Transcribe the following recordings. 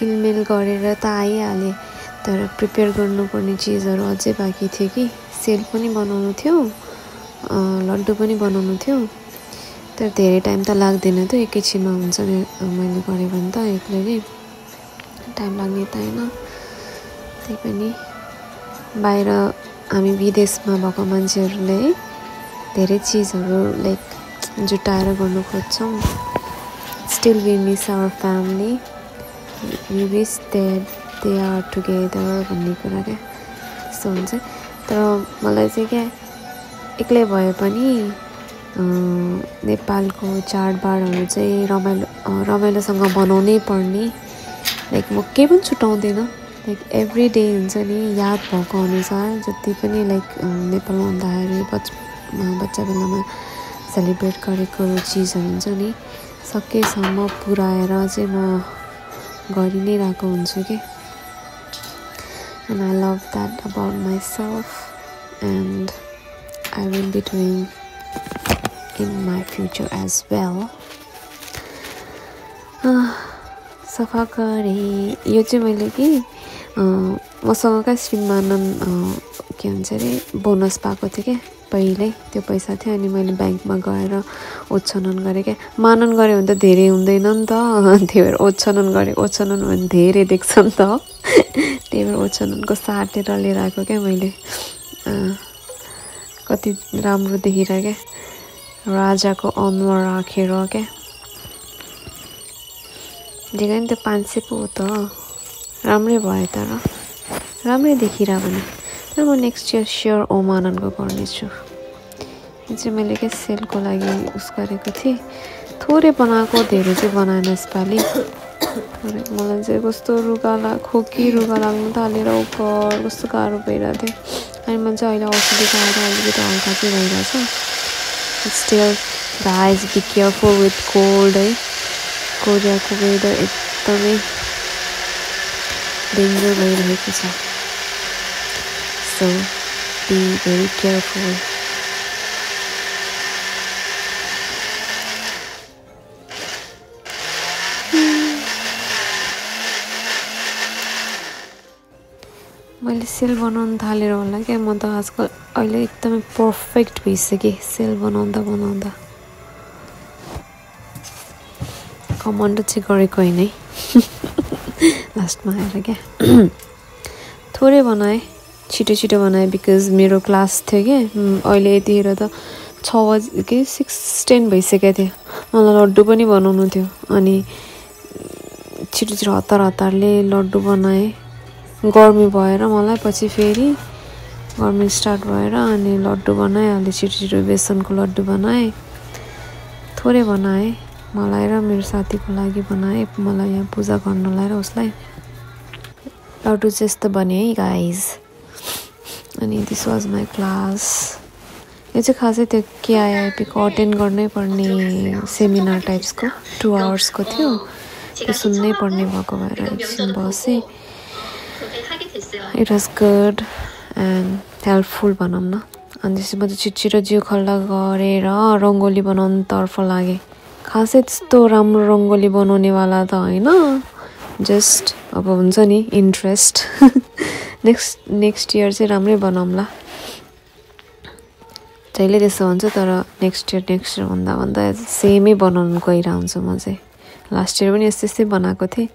किनमेल गरेर त आइहाले तर प्रिपेयर गर्नुपर्ने चिजहरू अझै बाँकी थियो कि सेल पनि बनाउनु थियो लड्डु पनि बनाउनु थियो तर धेरै टाइम त लाग्दैन थियो एकैछिनमा हुन्छ मैले गरे भने त एक्लैले टाइम लाग्ने त हैन त्यही पनि बाहिर हामी विदेशमा भएको मान्छेहरूले धेरै चिजहरू लाइक जुटाएर गर्न खोज्छौं still we miss our family we wish that they are together भन्ने कुरा के त्यस्तो हुन्छ तर मलाई चाहिँ के एक्लै भए पनि नेपालको चाडबाडहरू चाहिँ रमाइलोसँग बनाउनै पर्ने लाइक म के पनि छुटाउँदैन लाइक एभ्री डे हुन्छ नि याद भएको अनुसार जति पनि लाइक नेपालमा हुँदाखेरि बच्चा बेलामा सेलिब्रेट गरेको चिजहरू हुन्छ नि सकेसम्म पुऱ्याएर चाहिँ म गरि नै रहेको हुन्छु के and I love that about myself and I will be doing in my future as well. सफा गरे यो चाहिँ मैले कि मसँगका श्रीमानन के भन्छ अरे बोनस पाएको थिएँ क्या पहिल्यै त्यो पैसा थियो अनि मैले ब्याङ्कमा गएर ओछ्यानन गरेँ क्या मानन गऱ्यो भने त धेरै हुँदैन नि त त्यही भएर ओछ्यानन गरेँ ओछ्यानन भने धेरै देख्छ नि त त्यही भएर ओछ्याननको साटेर लिएर आएको क्या मैले कति राम्रो देखिरहेको क्या राजाको अनुहार राखेर क्या जेगा नि त 500 पो हो त राम्रै भयो तर राम्रै देखिरा भने तर म नेक्स्ट इयर स्योर ओमाननको गर्नेछु यो चाहिँ मैले के सेलको लागि उस गरेको थिएँ थोरै बनाएको धेरै चाहिँ बनाएन यसपालि मलाई चाहिँ कस्तो खोकी रुगा लाग्नु थालेर उकर कस्तो गाह्रो भइरहेको थियो अनि म चाहिँ अहिले औषधि खाएर अलिकति हल्का चाहिँ भइरहेछ still guys be careful with cold है कोरियाको वेदर एकदमै डेन्जर भइरहेको छ सो बी भेरी केयरफुल मैले सेल बनाउन थालेर होला क्या म त आजकल अहिले एकदमै पर्फेक्ट भइसकेँ सेल बनाउँदा कमान्ड चाहिँ गरेको होइन है लास्टमा आएर क्या थोरै बनाएँ छिटो बनाएँ बिकज मेरो क्लास थियो क्या अहिले यतिखेर त 6 बजे के 6:10 भइसकेको थियो मलाई लड्डु पनि बनाउनु थियो अनि छिटो हतारले लड्डु बनाएँ गर्मी भएर मलाई पछि फेरि गर्मी स्टार्ट भएर अनि लड्डु बनाएँ अलि छिटो बेसनको लड्डु बनाएँ थोरै बनाएँ मलाई र मेरो साथीको लागि बनाएँ मलाई यहाँ पूजा गर्नलाई र उसलाई लड्डु चाहिँ यस्तो बने है गाइज अनि दिस वाज माई क्लास यो चाहिँ खासै त्यो केआइआइपी को अटेन्ड गर्नै पर्ने सेमिनार टाइप्सको 2 आवर्सको थियो त्यो सुन्नै पर्ने भएको भएर एकछिन बसेँ it was good and helpful भनौँ न अनि त्यसपछि म चाहिँ छिटो जिउ खल्ला गरेर रङ्गोली बनाउनुतर्फ लागेँ खासै त्यस्तो राम्रो रङ्गोली बनाउनेवाला त होइन जस्ट अब हुन्छ नि इन्ट्रेस्ट नेक्स्ट इयर चाहिँ राम्रै बनाउँला जहिले त्यसो हुन्छ तर नेक्स्ट इयर भन्दा सेमै बनाउनु गइरहेको हुन्छु म चाहिँ लास्ट इयर पनि यस्तै बनाएको थिएँ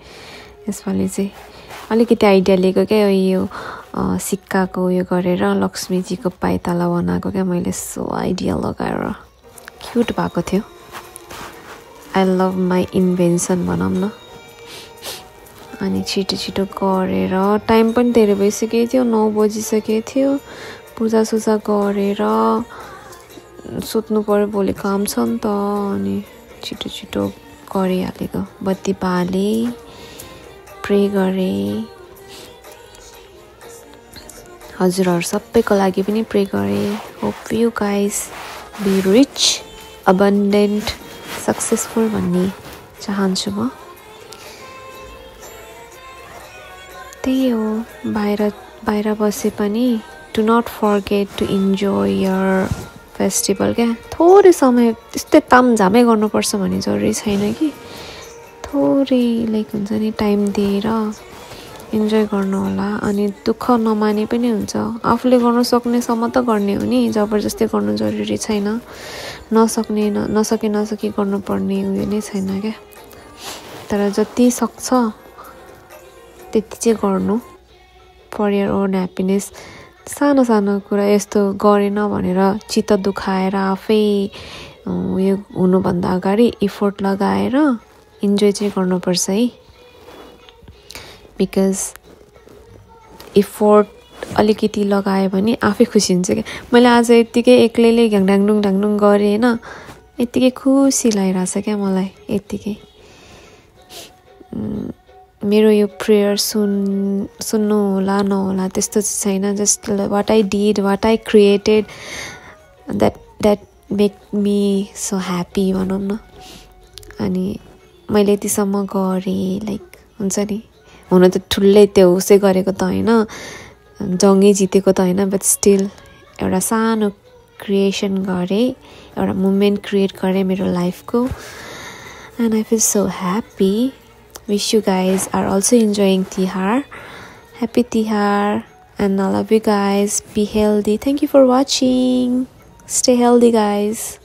यसपालि चाहिँ अलिकति आइडिया लिएको क्या यो सिक्काको उयो गरेर लक्ष्मीजीको पाइताला बनाएको क्या मैले सो आइडिया लगाएर क्युट भएको थियो आई लभ माई इन्भेन्सन भनौँ न अनि छिटो गरेर टाइम पनि धेरै भइसकेको थियो 9 बजिसकेको थियो पूजासुजा गरेर सुत्नु पर्यो भोलि काम छ नि त अनि छिटो गरिहालेको बत्ती बाले प्रे गरेँ हजुरहरू सबैको लागि पनि प्रे गरेँ hope you guys be rich abundant successful भन्ने चाहन्छु म त्यही हो बाहिर बसे पनि do not forget to enjoy your festival क्या थोरै समय त्यस्तै तामझामै गर्नुपर्छ भन्ने जरुरी छैन कि थोरै लाइक हुन्छ नि टाइम दिएर इन्जोय गर्नु होला अनि दुःख नमाने पनि हुन्छ आफूले गर्न सक्नेसम्म त गर्ने हो नि जबरजस्ती गर्नु जरुरी छैन नसके गर्नुपर्ने उयो नै छैन क्या तर जति सक्छ त्यति चाहिँ गर्नु फर योर ओन ह्याप्पिनेस सानो सानो कुरा यस्तो गरेन भनेर चित्त दुखाएर आफै उयो हुनुभन्दा अगाडि इफोर्ट लगाएर इन्जोय चाहिँ गर्नुपर्छ है बिकज इफोर्ट अलिकति लगायो भने आफै खुसी हुन्छ क्या मैले आज यत्तिकै एक्लैले ढाङढुङ गरेँ होइन यत्तिकै खुसी लागिरहेछ क्या मलाई यत्तिकै मेरो यो प्रेयर सुन्नु होला नहोला त्यस्तो चाहिँ छैन just what I did what I created that make me so happy भनौँ न अनि मैले यतिसम्म गरेँ लाइक हुन्छ नि हुन त ठुलै त्यो उसै गरेको त होइन जङ्गै जितेको त होइन बट स्टिल एउटा सानो क्रिएसन गरेँ एउटा मुमेन्ट क्रिएट गरेँ मेरो लाइफको and I feel so happy Wish you guys are also enjoying Tihar. Happy Tihar and I love you guys. Be healthy. Thank you for watching. Stay healthy guys.